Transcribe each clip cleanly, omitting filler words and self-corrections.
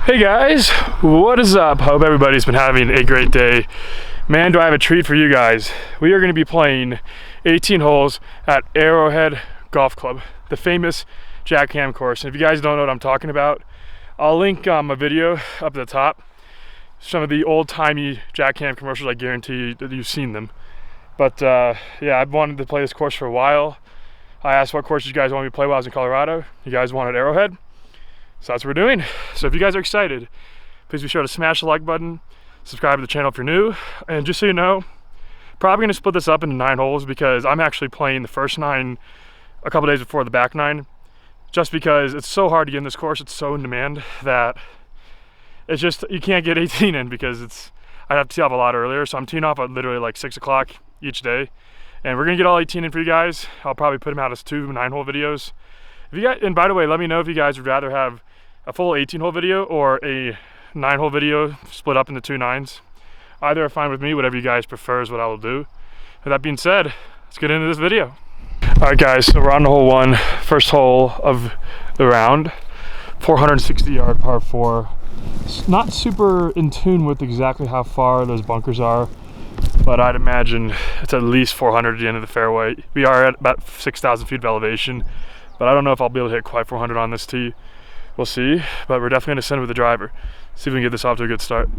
Hey guys, what is up? Hope everybody's been having a great day. Man, do I have a treat for you guys. We are going to be playing 18 holes at Arrowhead Golf Club, the famous Jack Hamm course. And if you guys don't know what I'm talking about, I'll link a video up at the top. Some of the old-timey Jack Hamm commercials, I guarantee that you've seen them. But yeah, I've wanted to play this course for a while. I asked what course you guys want me to play while I was in Colorado. You guys wanted Arrowhead. So that's what we're doing. So if you guys are excited, please be sure to smash the like button, subscribe to the channel if you're new, and just so you know, probably gonna split this up into 9 holes because I'm actually playing the first 9 a couple days before the back 9, just because it's so hard to get in this course. It's so in demand that it's just, you can't get 18 in because I'd have to tee off a lot earlier. So I'm teeing off at literally like 6 o'clock each day, and we're gonna get all 18 in for you guys. I'll probably put them out as 2 9-hole videos. If you guys, and by the way, let me know if you guys would rather have a full 18-hole video or a 9-hole video split up into 2 9s. Either are fine with me. Whatever you guys prefer is what I will do. With that being said, let's get into this video. All right, guys, so we're on hole 1, first hole of the round. 460-yard par 4. It's not super in tune with exactly how far those bunkers are, but I'd imagine it's at least 400 at the end of the fairway. We are at about 6,000 feet of elevation, but I don't know if I'll be able to hit quite 400 on this tee. We'll see, but we're definitely gonna send it with the driver. See if we can get this off to a good start.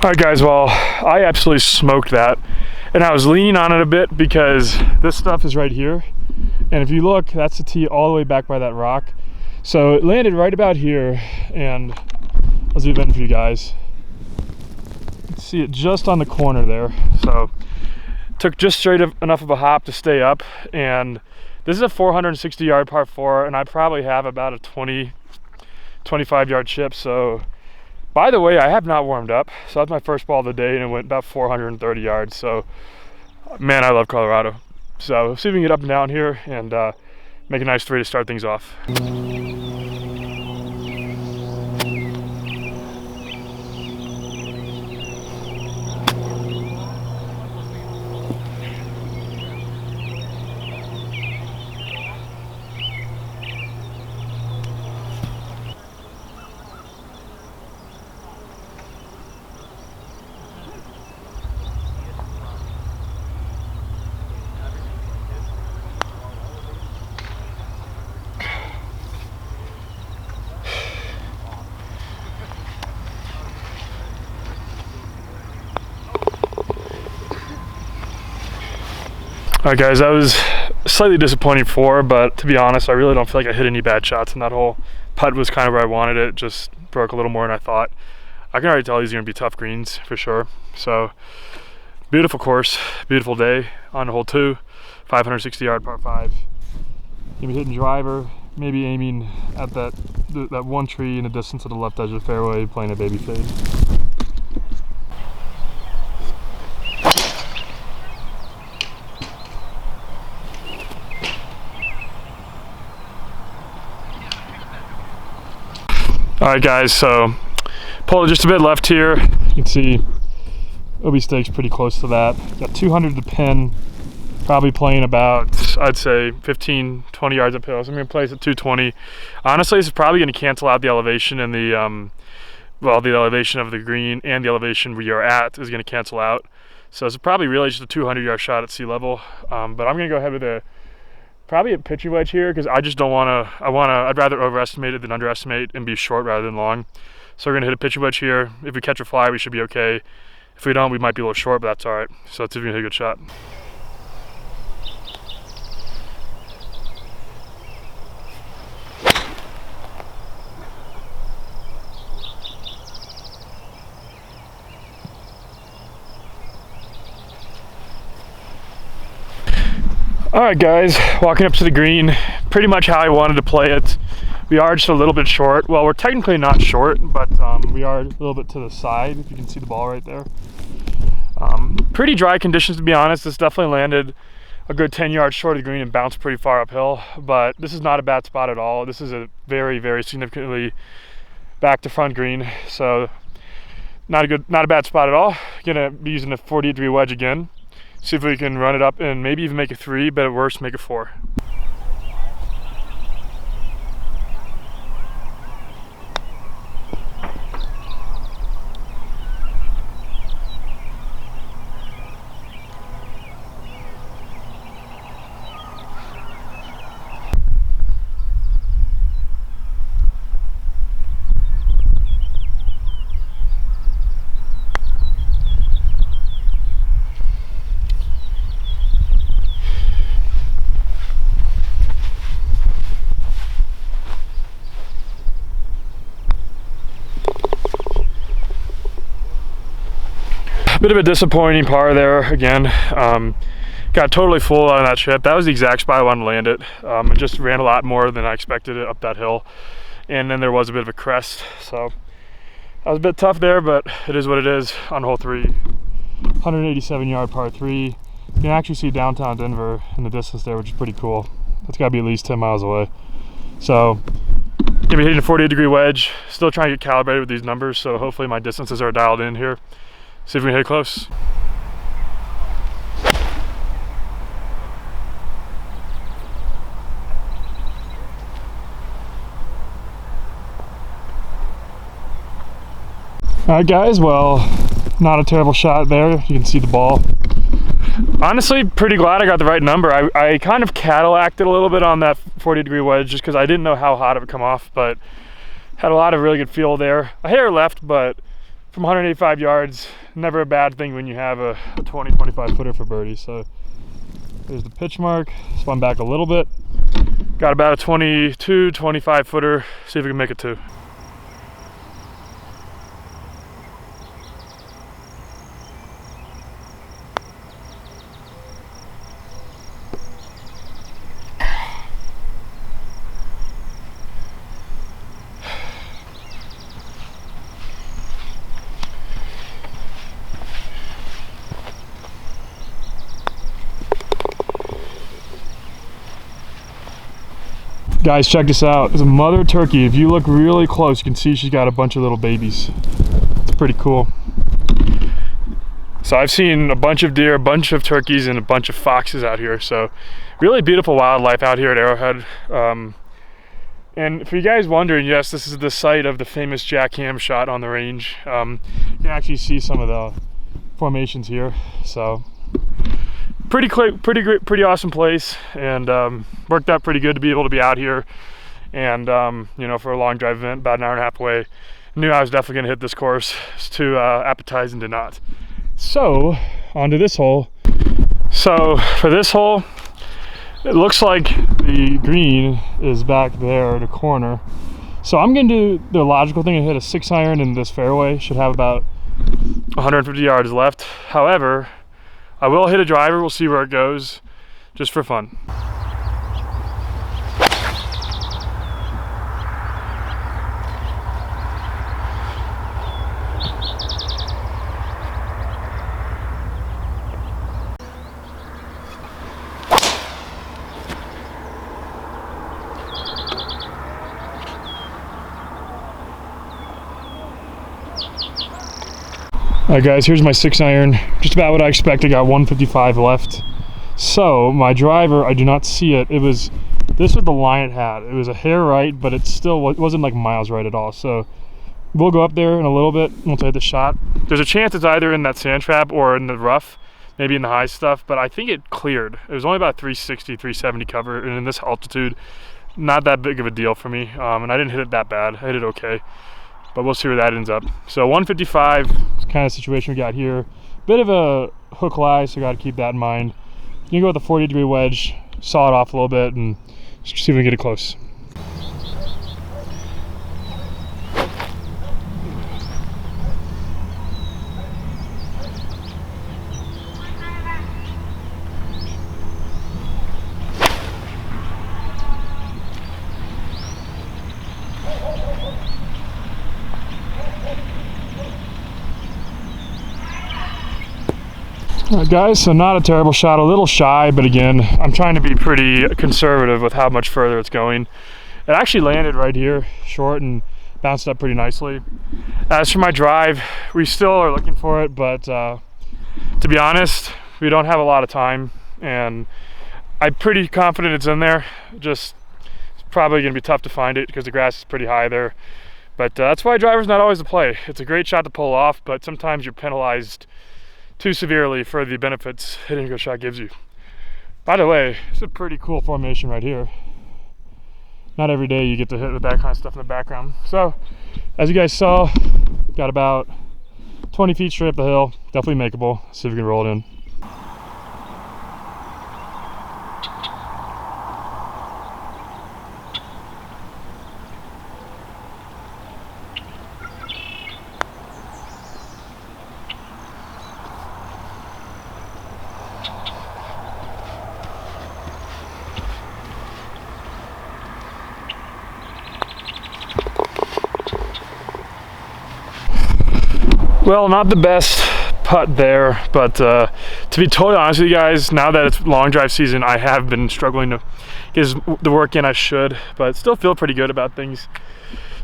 All right, guys, well, I absolutely smoked that. And I was leaning on it a bit because this stuff is right here. And if you look, that's the tee all the way back by that rock. So it landed right about here, and I'll zoom in for you guys. See it just on the corner there. So took just straight enough of a hop to stay up, and this is a 460-yard par 4, and I probably have about a 25-yard chip. So by the way, I have not warmed up, so that's my first ball of the day, and it went about 430 yards. So man, I love Colorado. So we'll see if we can get up and down here and make a nice 3 to start things off. All right, guys, that was slightly disappointing 4, but to be honest, I really don't feel like I hit any bad shots in that hole. Putt was kind of where I wanted it, just broke a little more than I thought. I can already tell these are gonna be tough greens for sure. So beautiful course, beautiful day on hole 2, 560-yard par 5. Gonna be hitting driver, maybe aiming at that one tree in the distance to the left edge of the fairway, playing a baby fade. All right, guys, so pulled just a bit left here. You can see OB stakes pretty close to that. Got 200 to pin, probably playing about, I'd say 15, 20 yards uphill. So I'm gonna place at 220. Honestly, this is probably gonna cancel out the elevation and the, well, the elevation of the green and the elevation where you're at is gonna cancel out. So it's probably really just a 200-yard shot at sea level. But I'm gonna go ahead with probably a pitching wedge here because I just don't want to, I'd rather overestimate it than underestimate and be short rather than long. So we're going to hit a pitching wedge here. If we catch a fly, we should be okay. If we don't, we might be a little short, but that's all right. So let's see if we can hit a good shot. All right, guys, walking up to the green, pretty much how I wanted to play it. We are just a little bit short. Well, we're technically not short, but we are a little bit to the side, if you can see the ball right there. Pretty dry conditions, to be honest. This definitely landed a good 10 yards short of the green and bounced pretty far uphill, but this is not a bad spot at all. This is a very, very significantly back to front green, so not a bad spot at all. Gonna be using a 48-degree wedge again. See if we can run it up and maybe even make a 3, but at worst make a 4. Bit of a disappointing par there again. Got totally full on that chip. That was the exact spot I wanted to land it. It just ran a lot more than I expected it up that hill. And then there was a bit of a crest. So that was a bit tough there, but it is what it is on hole 3. 187 yard par 3. You can actually see downtown Denver in the distance there, which is pretty cool. That's gotta be at least 10 miles away. So gonna be hitting a 48-degree wedge. Still trying to get calibrated with these numbers, so hopefully my distances are dialed in here. See if we can hit it close. Alright guys, well, not a terrible shot there. You can see the ball. Honestly, pretty glad I got the right number. I kind of Cadillac'd it a little bit on that 40-degree wedge just because I didn't know how hot it would come off, but had a lot of really good feel there. A hair left, but from 185 yards, never a bad thing when you have a 20-25 footer for birdie. So there's the pitch mark. Spun back a little bit. Got about a 22-25 footer. See if we can make it 2. Guys, check this out. There's a mother turkey. If you look really close, you can see she's got a bunch of little babies. It's pretty cool. So I've seen a bunch of deer, a bunch of turkeys, and a bunch of foxes out here. So really beautiful wildlife out here at Arrowhead. And for you guys wondering, yes, this is the site of the famous Jack Hamm shot on the range. You can actually see some of the formations here. So pretty great, pretty awesome place, and worked out pretty good to be able to be out here, and you know, for a long drive event, about an hour and a half away. Knew I was definitely going to hit this course. It's too appetizing to not. So onto this hole. So for this hole, it looks like the green is back there in the corner. So I'm going to do the logical thing and hit a 6-iron in this fairway. Should have about 150 yards left. However, I will hit a driver. We'll see where it goes, just for fun. Alright guys, here's my 6-iron, just about what I expected. Got 155 left. So my driver, I do not see it. This was the line it had. It was a hair right, but it wasn't like miles right at all. So we'll go up there in a little bit and we'll take the shot. There's a chance it's either in that sand trap or in the rough, maybe in the high stuff, but I think it cleared. It was only about 360, 370 cover, and in this altitude, not that big of a deal for me. And I didn't hit it that bad. I hit it okay. But we'll see where that ends up. So 155 is kind of the situation we got here. Bit of a hook lie, so got to keep that in mind. You can go with a 40-degree wedge, saw it off a little bit, and see if we can get it close. Alright guys, so not a terrible shot, a little shy, but again, I'm trying to be pretty conservative with how much further it's going. It actually landed right here, short, and bounced up pretty nicely. As for my drive, we still are looking for it, but to be honest, we don't have a lot of time, and I'm pretty confident it's in there. Just it's probably going to be tough to find it because the grass is pretty high there. But that's why driver's not always the play. It's a great shot to pull off, but sometimes you're penalized too severely for the benefits hitting a good shot gives you. By the way, it's a pretty cool formation right here. Not every day you get to hit with that kind of stuff in the background. So, as you guys saw, got about 20 feet straight up the hill. Definitely makeable. See if we can roll it in. Well, not the best putt there, but to be totally honest with you guys, now that it's long drive season, I have been struggling to get the work in I should, but still feel pretty good about things.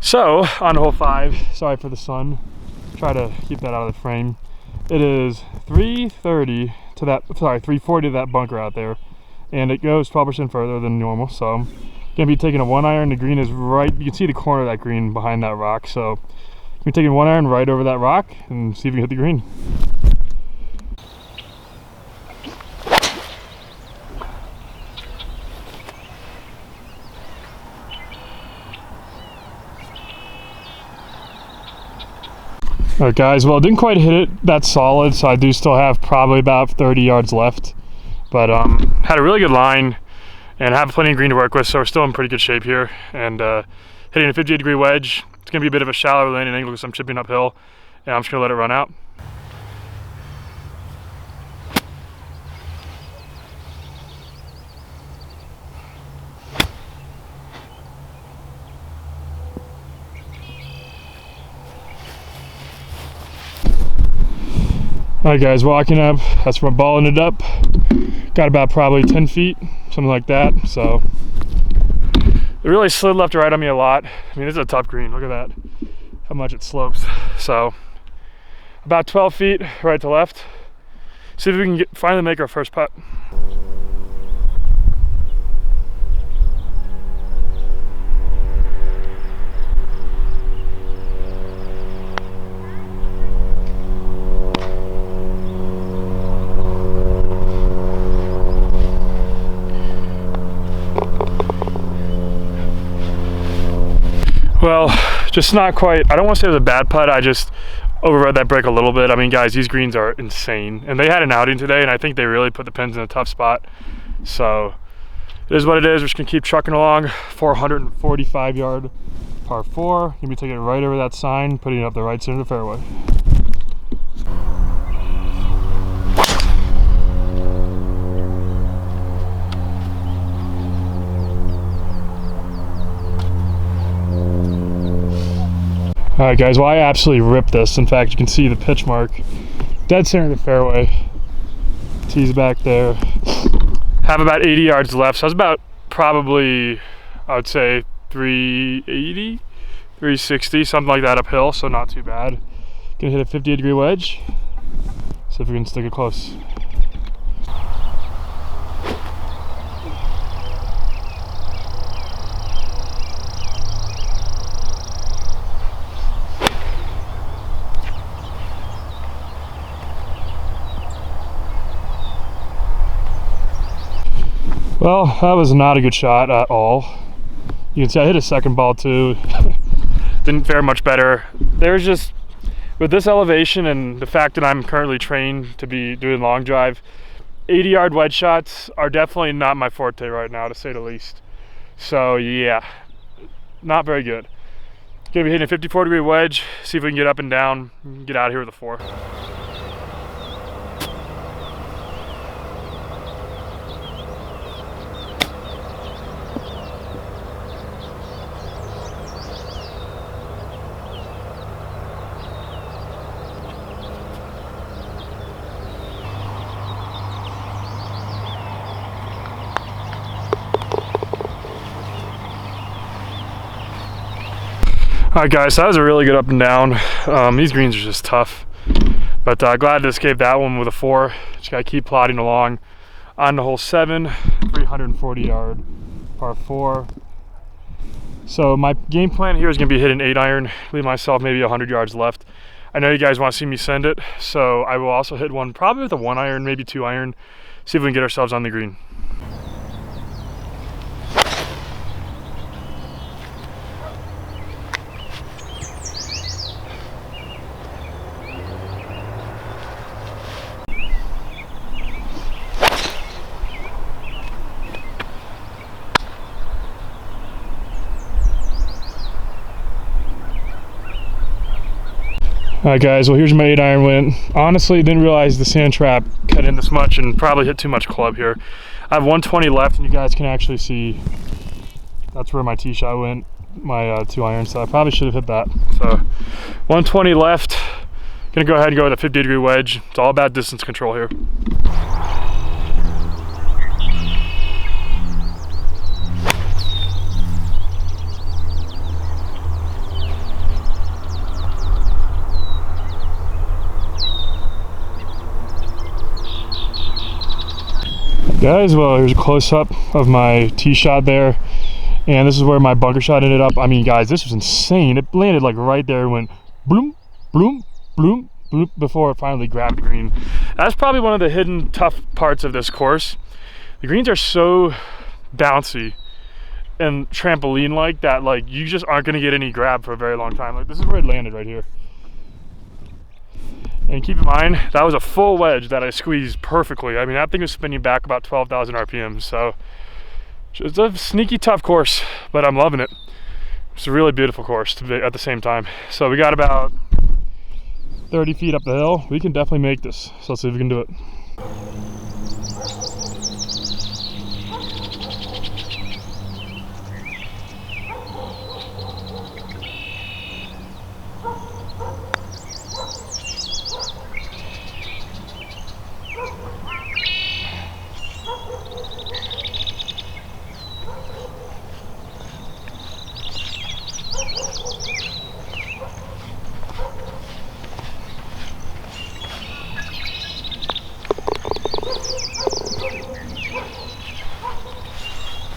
So, on hole 5, sorry for the sun, try to keep that out of the frame. It is 340 to that bunker out there, and it goes 12% further than normal, so I'm gonna be taking a 1-iron. The green is right, you can see the corner of that green behind that rock, so we're taking 1-iron right over that rock and see if we can hit the green. Alright guys, well, didn't quite hit it that solid, so I do still have probably about 30 yards left. But had a really good line and have plenty of green to work with, so we're still in pretty good shape here. And hitting a 58-degree wedge. It's going to be a bit of a shallow landing angle because I'm chipping uphill, and I'm just going to let it run out. Alright guys, walking up, that's where I'm balling it up. Got about probably 10 feet, something like that, so. It really slid left to right on me a lot. I mean, this is a tough green, look at that, how much it slopes. So, about 12 feet right to left. See if we can finally make our first putt. Well, just not quite. I don't want to say it was a bad putt. I just overread that break a little bit. I mean, guys, these greens are insane. And they had an outing today, and I think they really put the pins in a tough spot. So, it is what it is. We're just going to keep trucking along. 445-yard par 4. Going to be taking it right over that sign, putting it up the right center of the fairway. Alright guys, well, I absolutely ripped this. In fact, you can see the pitch mark dead center of the fairway. Tee's back there. Have about 80 yards left, so I was about probably, I would say 380, 360, something like that uphill, so not too bad. Gonna hit a 58-degree wedge. See if we can stick it close. Well, that was not a good shot at all. You can see I hit a second ball too. Didn't fare much better. There's just, with this elevation and the fact that I'm currently trained to be doing long drive, 80-yard wedge shots are definitely not my forte right now, to say the least. So yeah, not very good. Gonna be hitting a 54-degree wedge, see if we can get up and down, get out of here with a 4. Alright guys, so that was a really good up and down. These greens are just tough. But glad to escape that one with a 4. Just gotta keep plodding along. On to hole 7, 340 yard par 4. So my game plan here is gonna be hit an 8 iron, leave myself maybe 100 yards left. I know you guys want to see me send it, so I will also hit one probably with a 1 iron, maybe 2 iron, see if we can get ourselves on the green. Alright guys, well here's my 8 iron win. Honestly, didn't realize the sand trap cut in this much and probably hit too much club here. I have 120 left and you guys can actually see that's where my tee shot went, my 2 iron, so I probably should have hit that. So 120 left, gonna go ahead and go with a 50-degree wedge. It's all about distance control here. Guys, well here's a close-up of my tee shot there, and this is where my bunker shot ended up. I mean guys, this was insane. It landed like right there and went bloom, bloom, bloom, bloom before it finally grabbed the green. That's probably one of the hidden tough parts of this course. The greens are so bouncy and trampoline like that, like you just aren't gonna get any grab for a very long time. Like this is where it landed right here. And keep in mind, that was a full wedge that I squeezed perfectly. I mean, that thing was spinning back about 12,000 RPM. So it's a sneaky tough course, but I'm loving it. It's a really beautiful course to be at the same time. So we got about 30 feet up the hill. We can definitely make this. So let's see if we can do it.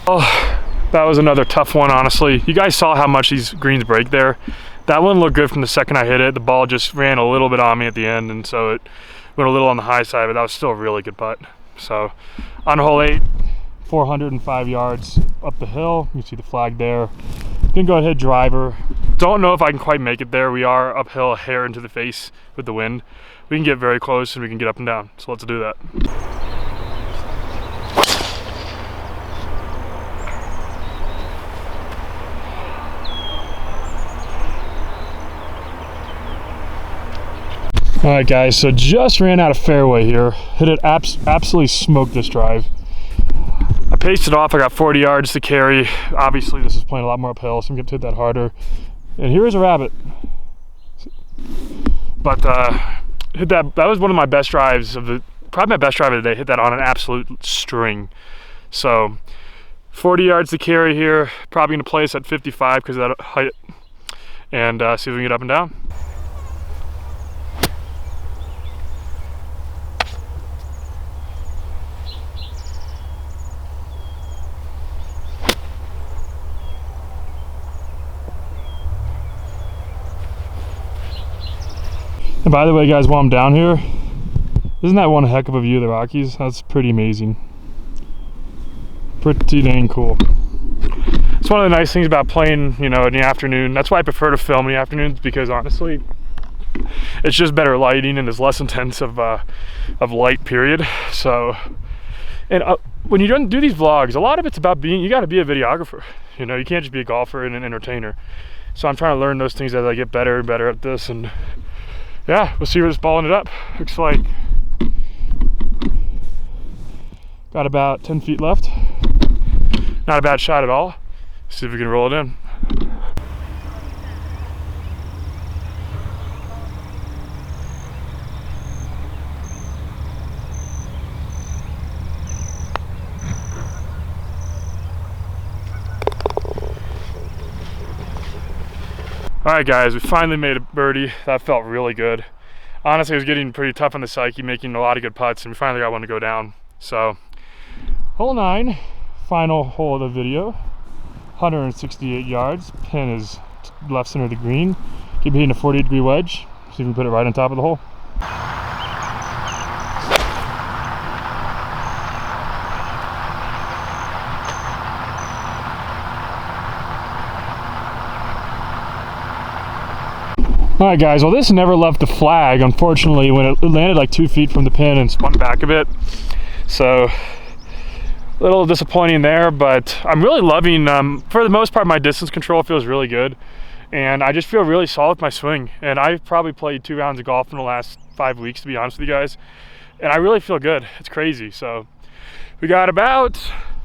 Oh, that was another tough one, honestly. You guys saw how much these greens break there. That one looked good from the second I hit it. The ball just ran a little bit on me at the end, and so it went a little on the high side, but that was still a really good putt. So on hole 8, 405 yards up the hill. You see the flag there. Gonna go ahead, driver. Don't know if I can quite make it there. We are uphill, a hair into the face with the wind. We can get very close and we can get up and down. So let's do that. All right guys, so just ran out of fairway here. Hit it, absolutely smoked this drive. I paced it off, I got 40 yards to carry. Obviously this is playing a lot more uphill, so I'm gonna hit that harder. And here is a rabbit. But hit that was one of my best drives probably my best drive of the day. Hit that on an absolute string. So 40 yards to carry here. Probably gonna place at 55 because of that height. And see if we can get up and down. And by the way guys, while I'm down here, isn't that one heck of a view of the Rockies? That's pretty amazing. Pretty dang cool. It's one of the nice things about playing, you know, in the afternoon. That's why I prefer to film in the afternoons, because honestly, it's just better lighting and there's less intense of light, period. So, and when you don't do these vlogs, a lot of it's about you gotta be a videographer. You know, you can't just be a golfer and an entertainer. So I'm trying to learn those things as I get better and better at this, and yeah, we'll see where this ball ended up. Looks like got about 10 feet left. Not a bad shot at all. See if we can roll it in. All right, guys, we finally made a birdie. That felt really good. Honestly, it was getting pretty tough on the psyche, making a lot of good putts, and we finally got one to go down. So, hole 9, final hole of the video. 168 yards. Pin is left center of the green. Keep hitting a 48-degree wedge. See if we can put it right on top of the hole. Alright guys, well this never left the flag, unfortunately, when it landed like 2 feet from the pin and spun back a bit. So, a little disappointing there, but I'm really loving, for the most part, my distance control feels really good. And I just feel really solid with my swing. And I've probably played 2 rounds of golf in the last 5 weeks, to be honest with you guys. And I really feel good. It's crazy. So, we got about,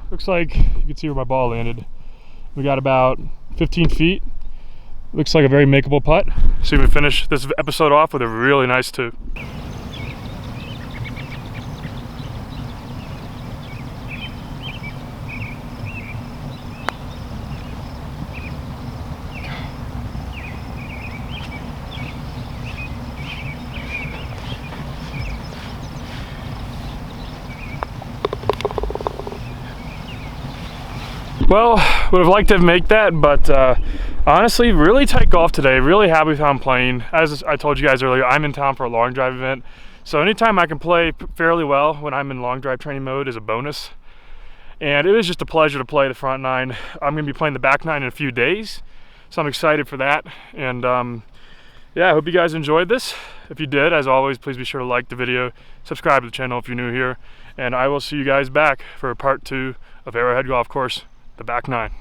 looks like, you can see where my ball landed. We got about 15 feet. Looks like a very makeable putt. So we finish this episode off with a really nice 2. Well, would have liked to make that, but honestly, really tight golf today. Really happy with how I'm playing. As I told you guys earlier, I'm in town for a long drive event. So anytime I can play fairly well when I'm in long drive training mode is a bonus. And it was just a pleasure to play the front 9. I'm going to be playing the back 9 in a few days. So I'm excited for that. And yeah, I hope you guys enjoyed this. If you did, as always, please be sure to like the video, subscribe to the channel if you're new here. And I will see you guys back for part 2 of Arrowhead Golf Course, the back 9.